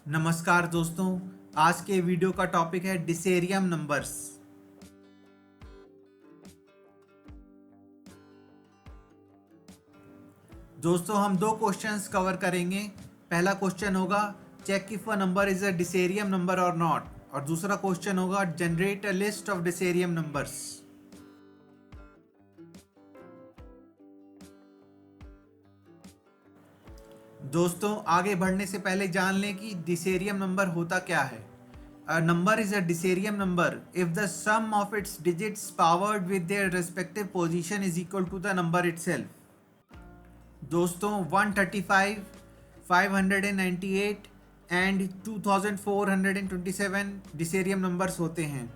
नमस्कार दोस्तों। आज के वीडियो का टॉपिक है डिसेरियम नंबर्स। दोस्तों हम दो क्वेश्चंस कवर करेंगे। पहला क्वेश्चन होगा check if a number is a Disarium number और नॉट, और दूसरा क्वेश्चन होगा generate a list of Disarium numbers. दोस्तों आगे बढ़ने से पहले जान लें कि डिसेरियम नंबर होता क्या है। A number is a disarium number if the sum of its digits powered with their respective position is equal to the number itself. दोस्तों 135, 598 एंड 2427 डिसेरियम नंबर्स होते हैं।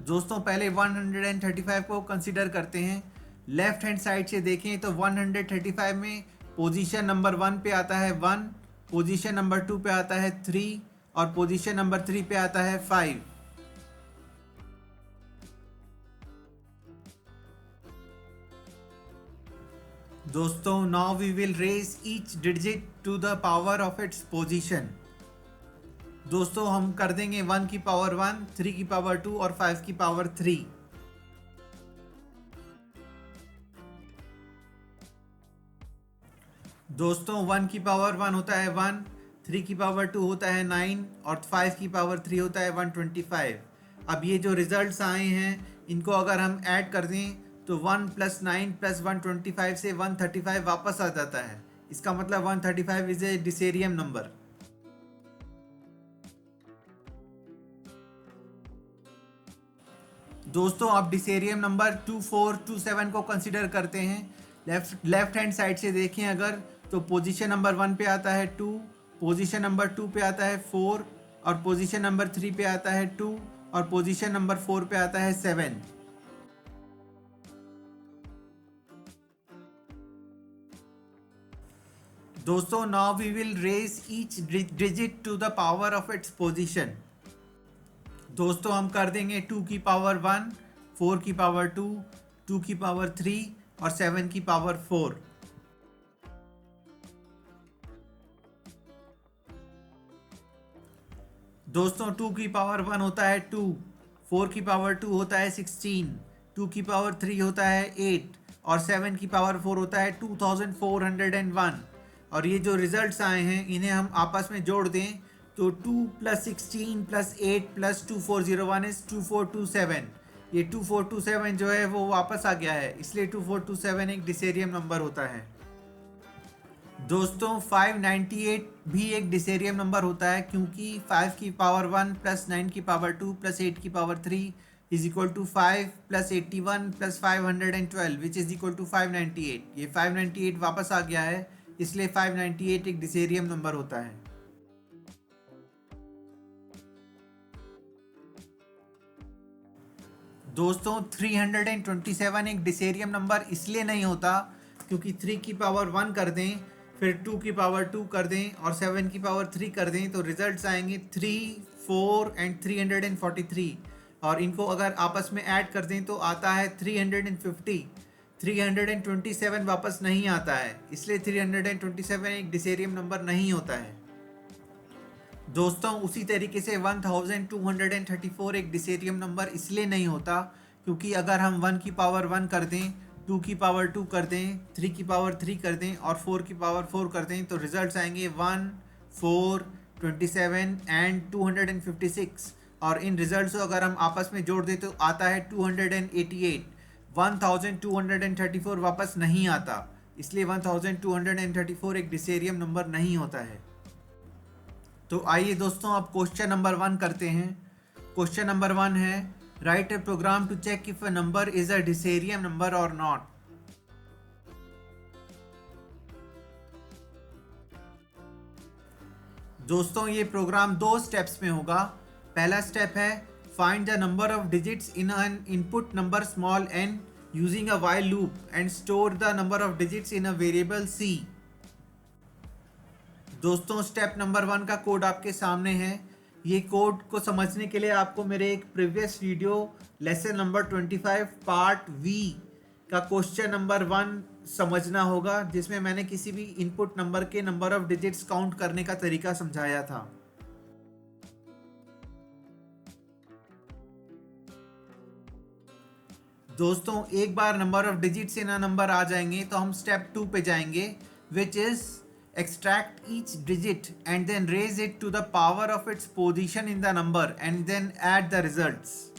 दोस्तों पहले 135 को कंसिडर करते हैं। लेफ्ट हैंड साइड से देखें तो 135 में पोजीशन नंबर 1 पे आता है 1, पोजीशन नंबर 2 पे आता है 3 और पोजीशन नंबर 3 पे आता है 5। दोस्तों now we will raise each digit to the power of its position. दोस्तों हम कर देंगे 1 की पावर 1, 3 की पावर 2 और 5 की पावर 3। दोस्तों 1 की पावर 1 होता है 1, 3 की पावर 2 होता है 9 और 5 की पावर 3 होता है 125। अब ये जो रिजल्ट्स आए हैं इनको अगर हम ऐड कर दें तो 1 + 9 + 125 से 135 वापस आ जाता है। इसका मतलब 135 इज ए डिसेरियम नंबर। दोस्तों आप डिसेरियम नंबर 2427 को कंसिडर करते हैं। लेफ्ट हैंड साइड से देखें अगर तो पोजीशन नंबर 1 पे आता है 2, पोजीशन नंबर 2 पे आता है 4 और पोजीशन नंबर 3 पे आता है 2 और पोजीशन नंबर 4 पे आता है 7। दोस्तों now we will raise each digit to the power of its position. दोस्तों हम कर देंगे 2 की पावर 1, 4 की पावर 2, 2 की पावर 3 और 7 की पावर 4। दोस्तों 2 की पावर 1 होता है 2, 4 की पावर 2 होता है 16, 2 की पावर 3 होता है 8 और 7 की पावर 4 होता है 2401। और ये जो रिजल्ट्स आए हैं इन्हें हम आपस में जोड़ दें तो 2 + 16 + 8 + 2401 इज 2427। ये 2427 जो है वो वापस आ गया है, इसलिए 2427 एक डिसेरियम नंबर होता है। दोस्तों 598 भी एक डिसेरियम नंबर होता है क्योंकि 5 की पावर 1 + 9 की पावर 2 + 8 की power 3 is equal to 5 + 81 + 512 which is equal to 598। ये 598 वापस आ गया है, इसलिए 598 एक डिसेरियम नंबर होता है। दोस्तों 327 एक डिसेरियम नंबर इसलिए नहीं होता क्योंकि 3 की पावर 1 कर दें, फिर 2 की पावर 2 कर दें और 7 की पावर 3 कर दें तो रिजल्ट्स आएंगे 3, 4 एंड 343। और इनको अगर आपस में ऐड कर दें तो आता है 350। 327 वापस नहीं आता है, इसलिए 327 एक डिसेरियम नंबर नहीं होता है। दोस्तों उसी तरीके से 1234 एक डिसेरियम नंबर इसलिए नहीं होता क्योंकि अगर हम 1 की पावर 1 कर दें, 2 की पावर 2 कर दें, 3 की पावर 3 कर दें और 4 की पावर 4 कर दें तो रिजल्ट्स आएंगे 1, 4, 27 एंड 256। और इन रिजल्ट्स को अगर हम आपस में जोड़ दें तो आता है 288। 1234 वापस नहीं आता, इसलिए 1234 एक डिसेरियम नंबर नहीं होता है। तो आइए दोस्तों अब क्वेश्चन नंबर 1 करते हैं। क्वेश्चन नंबर 1 है write a program to check if a number is a Disarium number और नॉट। दोस्तों ये प्रोग्राम 2 स्टेप्स में होगा। पहला स्टेप है find the number of digits in an input number small n using a while loop and store the number of digits in a variable c। दोस्तों step number 1 का code आपके सामने है। ये कोड को समझने के लिए आपको मेरे एक previous video lesson number 25 part V का क्वेश्चन नंबर 1 समझना होगा, जिसमें मैंने किसी भी इनपुट नंबर के नंबर ऑफ डिजिट्स काउंट करने का तरीका समझाया था। दोस्तों एक बार नंबर ऑफ डिजिट से ना नंबर आ जाएंगे तो हम स्टेप 2 पे जाएंगे, which is extract each digit and then raise it to the power of its position in the number and then add the results.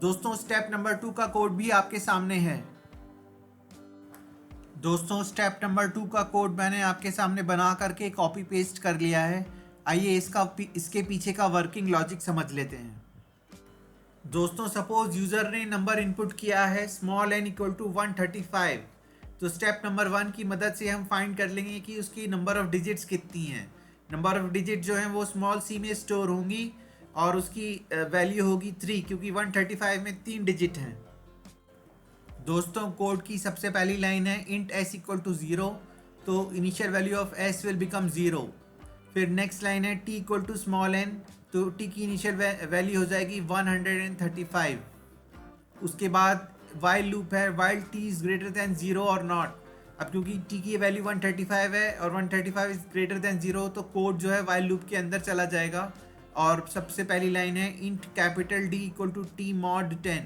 दोस्तों स्टेप नंबर 2 का कोड भी आपके सामने है। दोस्तों स्टेप नंबर 2 का कोड मैंने आपके सामने बना करके कॉपी पेस्ट कर लिया है। आइए इसके पीछे का वर्किंग लॉजिक समझ लेते हैं। दोस्तों सपोज यूजर ने नंबर इनपुट किया है स्मॉल n इक्वल टू 135, तो स्टेप नंबर 1 की मदद से हम फाइंड कर लेंगे कि उसकी नंबर ऑफ डिजिट्स कितनी हैं। नंबर ऑफ डिजिट जो है वो स्मॉल c में स्टोर होंगी और उसकी वैल्यू होगी 3, क्योंकि 135 में 3 डिजिट हैं। दोस्तों कोड की सबसे पहली लाइन है इंट s इक्वल टू 0, तो initial value of s will become 0। फिर नेक्स्ट लाइन है t equal to small n, तो t की इनिशियल वैल्यू हो जाएगी 135। उसके बाद वाइल लूप है while t is greater than 0 और नॉट। अब क्योंकि t की वैल्यू 135 है और 135 इज ग्रेटर देन 0, तो कोड जो है वाइल लूप के अंदर चला जाएगा। और सबसे पहली लाइन है int capital D equal to t mod 10,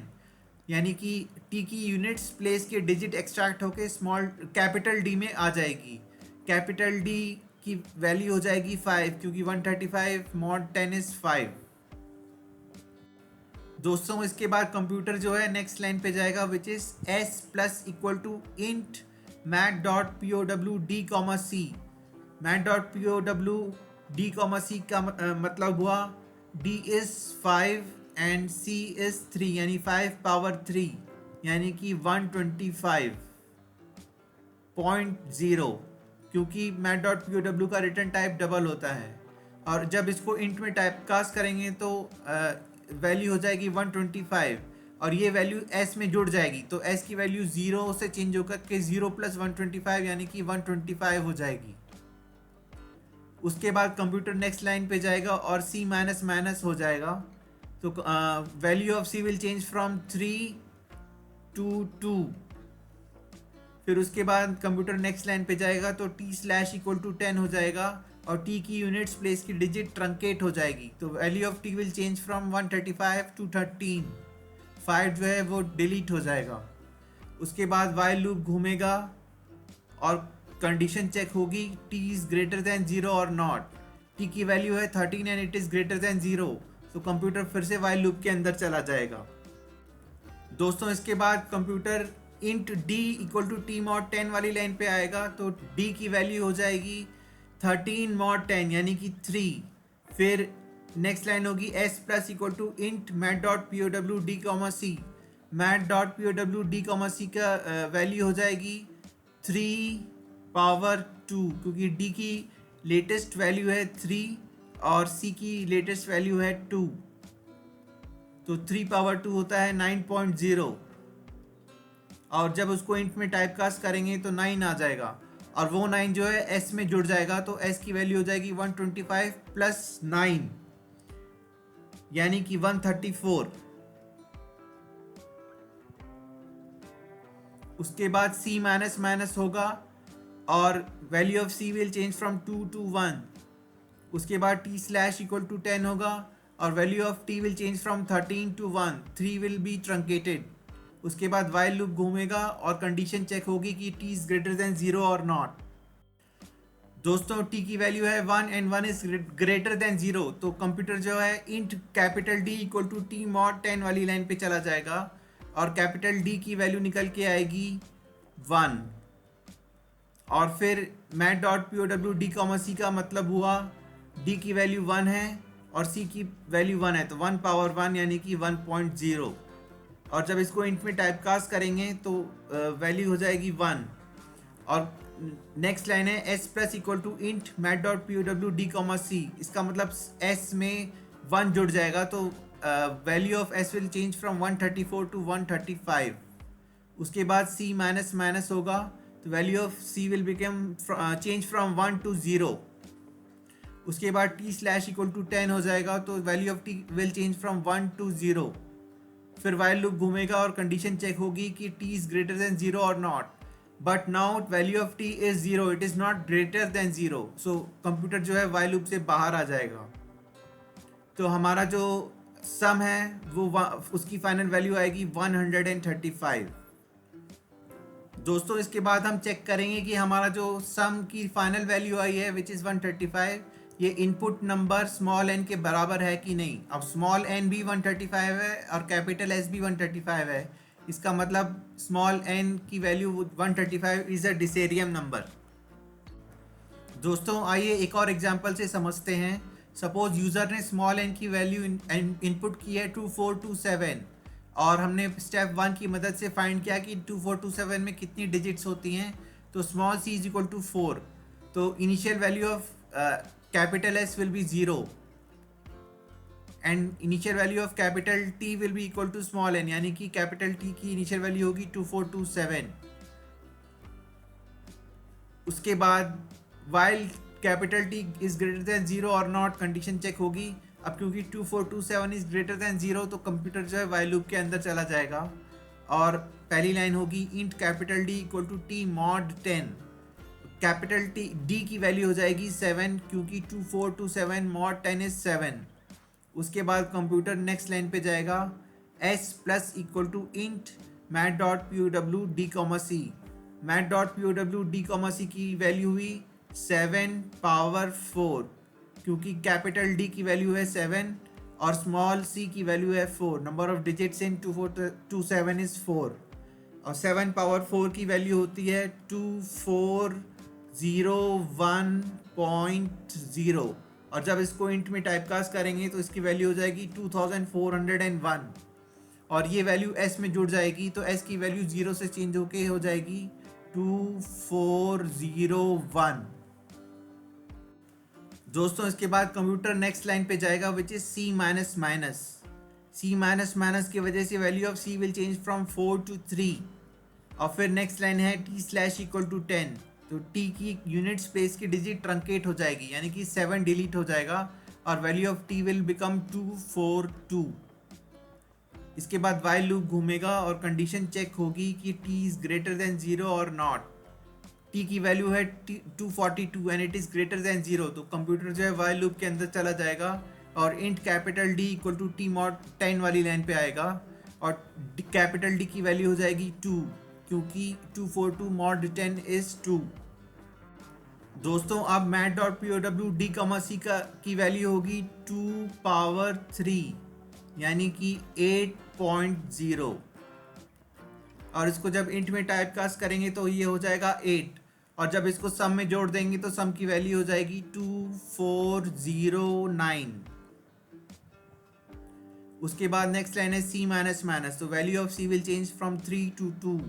यानी कि t की यूनिट्स प्लेस के डिजिट एक्सट्रैक्ट होके स्मॉल कैपिटल D में आ जाएगी। कैपिटल D की वैल्यू हो जाएगी 5, क्योंकि 135 मॉड 10 इज 5। दोस्तों इसके बाद कंप्यूटर जो है नेक्स्ट लाइन पे जाएगा, which is s plus equal to int math dot P O W D comma C. Math dot P O W D comma C का मतलब हुआ d is 5 and c is 3, यानी 5 power 3, यानी कि 125.0, क्योंकि math dot P O W का return type double होता है। और जब इसको इंट में टाइप कास्ट करेंगे तो वैल्यू हो जाएगी 125 और ये वैल्यू s में जुड़ जाएगी, तो s की वैल्यू 0 से चेंज होकर के 0 प्लस 125 यानी कि 125 हो जाएगी। उसके बाद कंप्यूटर नेक्स्ट लाइन पे जाएगा और c माइनस माइनस हो जाएगा, तो value of c will change from 3 to 2। फिर उसके बाद कंप्यूटर नेक्स्ट लाइन पे जाएगा तो t स्लैश इक्वल टू 10 हो जाएगा और t की यूनिट्स प्लेस की डिजिट ट्रंकेट हो जाएगी, तो value of t will change from 135 to 13। 5 जो है वो डिलीट हो जाएगा। उसके बाद वाइल लूप घूमेगा और कंडीशन चेक होगी t इज ग्रेटर देन 0 और नॉट। t की वैल्यू है 13 and it is greater than 0, तो कंप्यूटर फिर से वाइल लूप के अंदर चला जाएगा। दोस्तों इसके बाद computer int d equal to t mod 10 वाली लाइन पे आएगा, तो d की वैल्यू हो जाएगी 13 मॉड 10 यानी कि 3। फिर नेक्स्ट लाइन होगी s plus equal to int math dot P O W D comma C. Math dot P O W D comma C का वैल्यू हो जाएगी 3 पावर 2, क्योंकि d की लेटेस्ट वैल्यू है 3 और c की लेटेस्ट वैल्यू है 2, तो 3 पावर 2 होता है 9.0। और जब उसको इंट में टाइप कास्ट करेंगे तो 9 आ जाएगा और वो 9 जो है s में जुड़ जाएगा, तो s की वैल्यू हो जाएगी 125 प्लस 9 यानी कि 134। उसके बाद c माइनस माइनस होगा और value of c will change from 2 to 1। उसके बाद t स्लैश इक्वल टू 10 होगा और value of t will change from 13 to 1। 3 will be truncated. उसके बाद वाइल लूप घूमेगा और कंडीशन चेक होगी कि t इज ग्रेटर देन 0 और नॉट। दोस्तों t की वैल्यू है 1 एंड 1 इज ग्रेटर देन 0, तो कंप्यूटर जो है int capital D equal to t mod 10 वाली लाइन पे चला जाएगा और कैपिटल D की वैल्यू निकल के आएगी 1। और फिर math dot P O W D comma C का मतलब हुआ d की वैल्यू 1 है और c की वैल्यू 1 है, तो 1 पावर 1 यानी कि 1.0। और जब इसको इंट में टाइप कास्ट करेंगे तो वैल्यू हो जाएगी 1। और नेक्स्ट लाइन है s plus equal to int math dot P O W D comma C. इसका मतलब s में 1 जुड़ जाएगा, तो value of s will change from 134 to 135। उसके बाद c माइनस माइनस होगा, तो value of c will become change from 1 to 0। उसके बाद t स्लैश इक्वल टू 10 हो जाएगा, तो value of t will change from 1 to 0। फिर वाइल लूप घूमेगा और कंडीशन चेक होगी कि t इज ग्रेटर देन 0 और not. But now value of T is zero, it is not greater than zero, so computer जो है while loop से बाहर आ जाएगा। तो हमारा जो सम है वो उसकी फाइनल वैल्यू आएगी 135। दोस्तों इसके बाद हम चेक करेंगे कि हमारा जो सम की फाइनल वैल्यू आई है विच इज़ 135, ये इनपुट नंबर स्मॉल एन के बराबर है कि नहीं। अब स्मॉल एन भी 135 है और कैपिटल एस भी 135 है, इसका मतलब स्मॉल एन की value 135 is a Disarium number. दोस्तों आइए एक और एग्जांपल से समझते हैं। सपोज यूज़र ने स्मॉल एन की वैल्यू इनपुट की है 2427 और हमने स्टेप 1 की मदद से फाइंड किया कि 2427 में कितनी डिजिट्स होती हैं। तो small c is equal to 4, तो initial value of capital S will be 0 and initial value of capital T will be equal to small N, यानी कि कैपिटल टी की इनिशियल वैल्यू होगी 2427। उसके बाद while capital T is greater than zero और not condition check होगी। अब क्योंकि 2427 इज ग्रेटर देन जीरो तो कंप्यूटर जो है वाइल लूप के अंदर चला जाएगा और पहली लाइन होगी int capital D equal to T mod 10। Capital T D की वैल्यू हो जाएगी 7 क्योंकि 2427 मॉड 10 इज 7। उसके बाद कंप्यूटर नेक्स्ट लाइन पे जाएगा S plus equal to int math dot P O W D comma C. Math dot P O W D comma C की value हुई 7 पावर 4 क्योंकि कैपिटल डी की वैल्यू है 7 और स्मॉल सी की value है 4। Number of digits in 2427 is 4 और 7 power 4 की वैल्यू होती है 2401.0 और जब इसको इंट में टाइपकास्ट करेंगे तो इसकी वैल्यू हो जाएगी 2401 और ये वैल्यू एस में जुड़ जाएगी तो एस की वैल्यू 0 से चेंज होके हो जाएगी 2401। दोस्तों इसके बाद कंप्यूटर नेक्स्ट लाइन पे जाएगा which is C minus minus. C minus minus की वजह से value of C will change from 4 to 3 और फिर नेक्स्ट लाइन है टी स्लैश इक्वल टू 10, तो टी की यूनिट स्पेस की डिजिट ट्रंकेट हो जाएगी यानी कि 7 डिलीट हो जाएगा और value of T will become 242। इसके बाद वाइल लूप घूमेगा और कंडीशन चेक होगी कि T is greater than zero और नॉट। टी की वैल्यू है 242 and it is greater than zero, तो कंप्यूटर जो है वाइल लूप के अंदर चला जाएगा और int capital D equal to T mod 10 वाली लाइन पे आएगा और कैपिटल डी की वैल्यू हो जाएगी 2 क्योंकि 242 मॉड 10 इज 2। दोस्तों अब math dot P O W D comma C का की वैल्यू होगी 2 पावर 3 यानी कि 8.0 और इसको जब इंट में टाइपकास्ट करेंगे तो ये हो जाएगा 8 और जब इसको सम में जोड़ देंगे तो सम की वैल्यू हो जाएगी 2409। उसके बाद नेक्स्ट लाइन है सी माइनस माइनस, तो value of C will change from 3 to 2।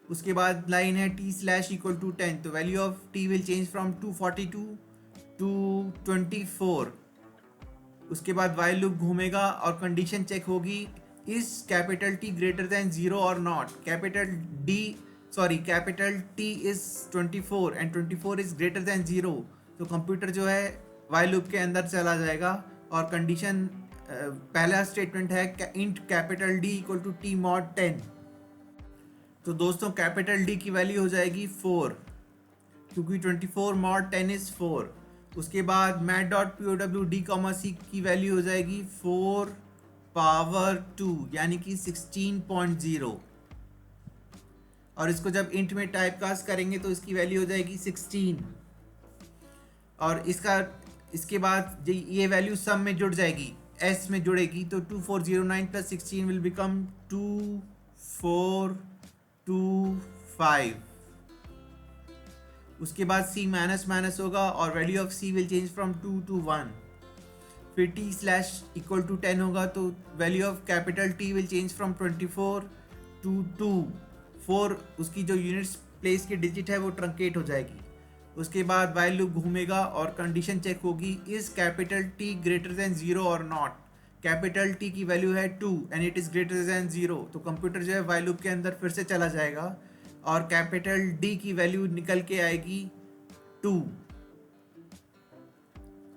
उसके बाद लाइन है टी स्लैश इक्वल टू 10, तो value of T will change from 242 to 24। उसके बाद वाइल लूप घूमेगा और कंडीशन चेक होगी is capital T greater than zero और not. Capital T is 24 and 24 is greater than zero, तो computer जो है वाइल लूप के अंदर चला जाएगा और कंडीशन पहला स्टेटमेंट है int capital D equal to T mod 10। तो दोस्तों कैपिटल डी की वैल्यू हो जाएगी 4 क्योंकि 24 मॉड 10 इज 4। उसके बाद math dot P O W D comma C की वैल्यू हो जाएगी 4 पावर 2 यानी कि 16.0 और इसको जब इंट में टाइपकास्ट करेंगे तो इसकी वैल्यू हो जाएगी 16 और इसके बाद ये वैल्यू सम में जुड़ जाएगी, एस में जुड़ेगी, तो 2409 प्लस 16 विल बिकम 2425। उसके बाद सी माइनस माइनस होगा और value of C will change from 2 to 1। फिर टी स्लैश इक्वल टू 10 होगा तो value of capital T will change from 24 to 2। 4 उसकी जो यूनिट्स प्लेस की डिजिट है वो ट्रंकेट हो जाएगी। उसके बाद वाइल लूप घूमेगा और कंडीशन चेक होगी is capital T greater than zero और नॉट। कैपिटल टी की वैल्यू है 2 and it is greater than zero, तो कंप्यूटर जो है वाइल लूप के अंदर फिर से चला जाएगा और कैपिटल डी की वैल्यू निकल के आएगी 2।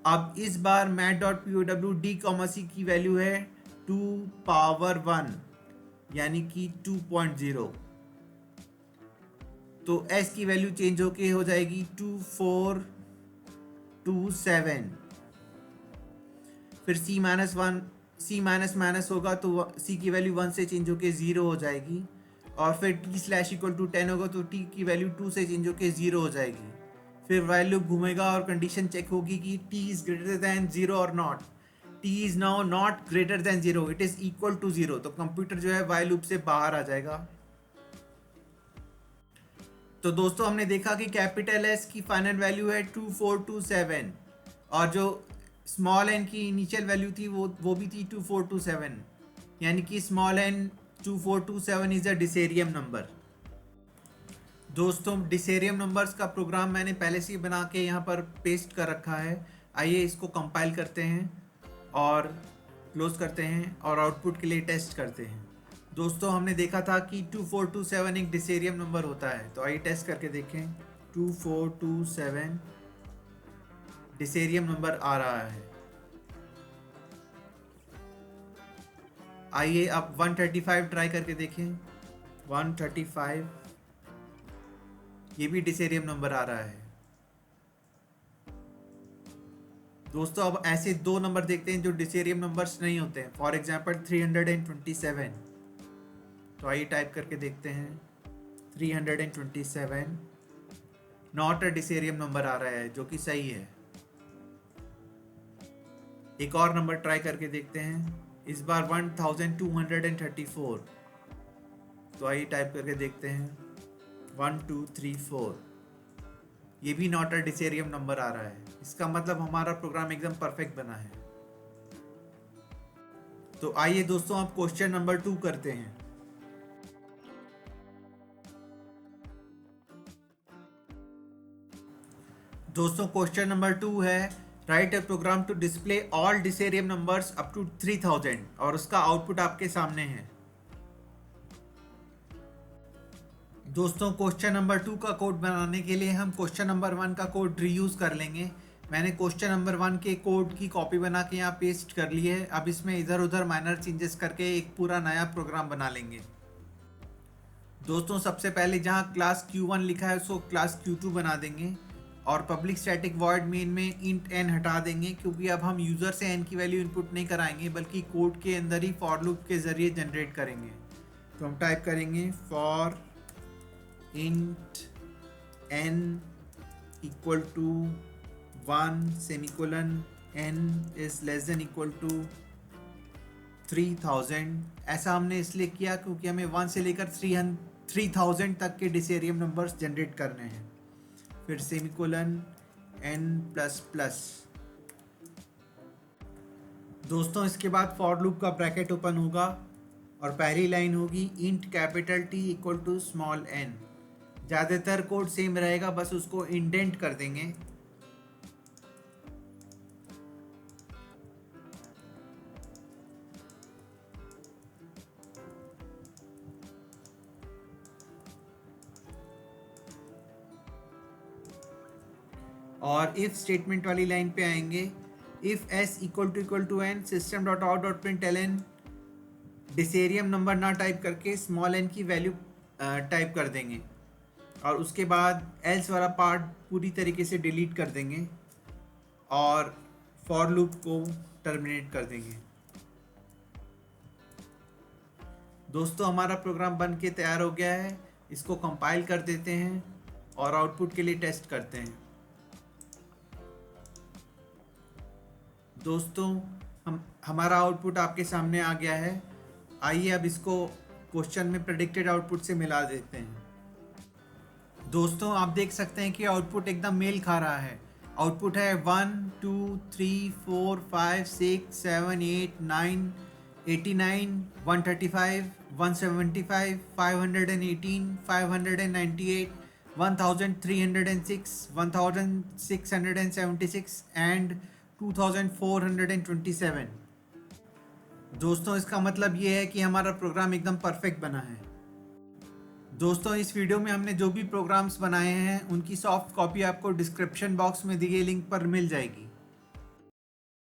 अब इस बार math dot P O W D comma C की वैल्यू है 2 पावर 1 यानी कि 2.0 तो s की वैल्यू चेंज होके हो जाएगी 2427। फिर c minus one, c minus minus होगा तो c की वैल्यू 1 से चेंज होके 0 हो जाएगी। और फिर t स्लैश इक्वल टू 10 होगा तो t की वैल्यू 2 से चेंज होके 0 हो जाएगी। फिर वाइल लूप घूमेगा और कंडीशन चेक होगी कि t इज ग्रेटर देन 0 और not. t is now not greater than 0, it is equal to 0। तो कंप्यूटर जो है वाइल लूप से बाहर आ जाएगा। तो दोस्तों हमने देखा कि कैपिटल एस की फाइनल वैल्यू है 2427 और जो स्मॉल एन की इनिशियल वैल्यू थी वो भी थी 2427, यानी कि small N 2427 is a Disarium number. दोस्तों डिसेरियम नंबर्स का प्रोग्राम मैंने पहले से ही बना के यहाँ पर पेस्ट कर रखा है। आइए इसको कंपाइल करते हैं और क्लोज करते हैं और आउटपुट के लिए टेस्ट करते हैं। दोस्तों हमने देखा था कि 2427 एक डिसेरियम नंबर होता है, तो आइए टेस्ट करके देखें। 2427 डिसेरियम नंबर आ रहा है। आइए अब 135 ट्राई करके देखें। 135 ये भी डिसेरियम नंबर आ रहा है। दोस्तों अब ऐसे दो नंबर देखते हैं जो डिसेरियम नंबर्स नहीं होते हैं। For example 327। तो आइए टाइप करके देखते हैं 327 नॉट अ डिसेरियम नंबर आ रहा है, जो कि सही है। एक और नंबर ट्राई करके देखते हैं, इस बार 1234। तो आइए टाइप करके देखते हैं 1234। ये भी नॉट अ डिसेरियम नंबर आ रहा है। इसका मतलब हमारा प्रोग्राम एकदम परफेक्ट बना है। तो आइए दोस्तों अब क्वेश्चन नंबर 2 करते हैं। दोस्तों क्वेश्चन नंबर 2 है, write a program to display all Disarium numbers up to 3000 और उसका आउटपुट आपके सामने है। दोस्तों क्वेश्चन नंबर 2 का कोड बनाने के लिए हम क्वेश्चन नंबर 1 का कोड रीयूज कर लेंगे। मैंने क्वेश्चन नंबर 1 के कोड की कॉपी बना के यहाँ पेस्ट कर ली है। अब इसमें इधर उधर माइनर चेंजेस करके एक पूरा नया प्रोग्राम बना लेंगे। दोस्तों सबसे पहले जहाँ क्लास Q1 लिखा है उसको क्लास Q2 बना देंगे और पब्लिक स्टैटिक वॉइड मेन में इंट n हटा देंगे, क्योंकि अब हम यूज़र से n की वैल्यू इनपुट नहीं कराएंगे बल्कि कोड के अंदर ही फॉर लूप के ज़रिए जनरेट करेंगे। तो हम टाइप करेंगे for int n equal to 1 semicolon n is less than equal to 3000। ऐसा हमने इसलिए किया क्योंकि हमें 1 से लेकर 3000 तक के डिसेरियम नंबर्स जनरेट करने हैं। फिर सेमीकोलन n प्लस प्लस। दोस्तों इसके बाद फॉर लूप का ब्रैकेट ओपन होगा और पहली लाइन होगी int capital T equal to small n। ज़्यादातर कोड सेम रहेगा, बस उसको इंडेंट कर देंगे। और इफ स्टेटमेंट वाली लाइन पे आएंगे, if s equal to n system dot out dot print ln Disarium number ना टाइप करके स्मॉल n की वैल्यू टाइप कर देंगे और उसके बाद एल्स वाला पार्ट पूरी तरीके से डिलीट कर देंगे और फॉर लूप को टर्मिनेट कर देंगे। दोस्तों हमारा प्रोग्राम बन के तैयार हो गया है। इसको कंपाइल कर देते हैं और आउटपुट के लिए टेस्ट करते हैं। दोस्तों हमारा आउटपुट आपके सामने आ गया है। आइए अब इसको क्वेश्चन में प्रेडिक्टेड आउटपुट से मिला देते हैं। दोस्तों आप देख सकते हैं कि आउटपुट एकदम मेल खा रहा है। आउटपुट है 1 2 3 4 5 6 7 8 9 89 135 175 518 598 1306 1676 एंड 2427। दोस्तों इसका मतलब ये है कि हमारा प्रोग्राम एकदम परफेक्ट बना है। दोस्तों इस वीडियो में हमने जो भी प्रोग्राम्स बनाए हैं उनकी सॉफ्ट कॉपी आपको डिस्क्रिप्शन बॉक्स में दिए लिंक पर मिल जाएगी।